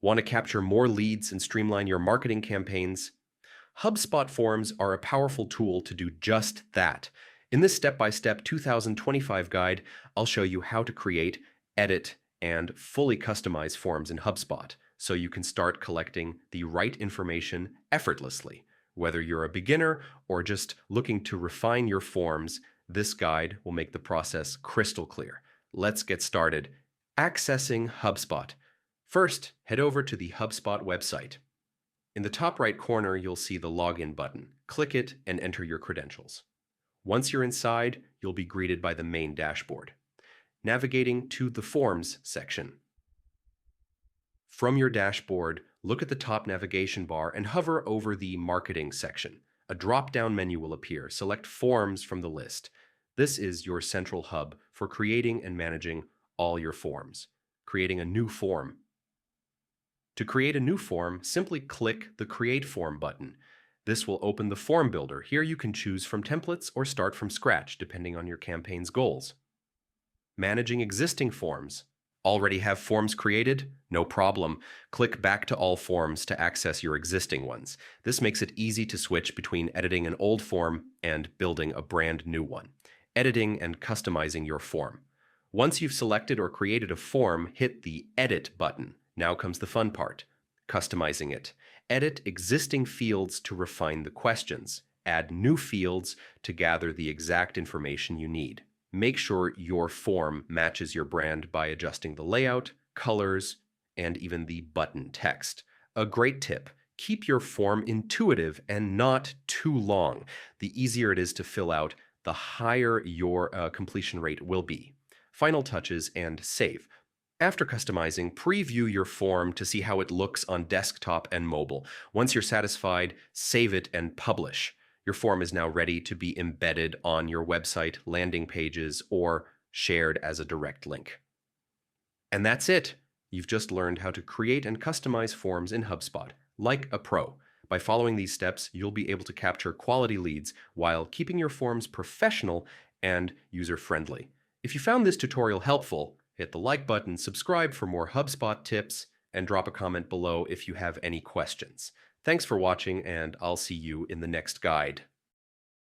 Want to capture more leads and streamline your marketing campaigns? HubSpot forms are a powerful tool to do just that. In this step-by-step 2025 guide, I'll show you how to create, edit, and fully customize forms in HubSpot so you can start collecting the right information effortlessly. Whether you're a beginner or just looking to refine your forms, this guide will make the process crystal clear. Let's get started. Accessing HubSpot. First, head over to the HubSpot website. In the top right corner, you'll see the Login button. Click it and enter your credentials. Once you're inside, you'll be greeted by the main dashboard. Navigating to the Forms section. From your dashboard, look at the top navigation bar and hover over the Marketing section. A drop-down menu will appear. Select Forms from the list. This is your central hub for creating and managing all your forms. Creating a new form. To create a new form, simply click the Create Form button. This will open the form builder. Here you can choose from templates or start from scratch, depending on your campaign's goals. Managing existing forms. Already have forms created? No problem. Click Back to All Forms to access your existing ones. This makes it easy to switch between editing an old form and building a brand new one. Editing and customizing your form. Once you've selected or created a form, hit the Edit button. Now comes the fun part, customizing it. Edit existing fields to refine the questions. Add new fields to gather the exact information you need. Make sure your form matches your brand by adjusting the layout, colors, and even the button text. A great tip, keep your form intuitive and not too long. The easier it is to fill out, the higher your completion rate will be. Final touches and save. After customizing, preview your form to see how it looks on desktop and mobile. Once you're satisfied, save it and publish. Your form is now ready to be embedded on your website, landing pages, or shared as a direct link. And that's it. You've just learned how to create and customize forms in HubSpot, like a pro. By following these steps, you'll be able to capture quality leads while keeping your forms professional and user-friendly. If you found this tutorial helpful, hit the like button, subscribe for more HubSpot tips, and drop a comment below if you have any questions. Thanks for watching, and I'll see you in the next guide.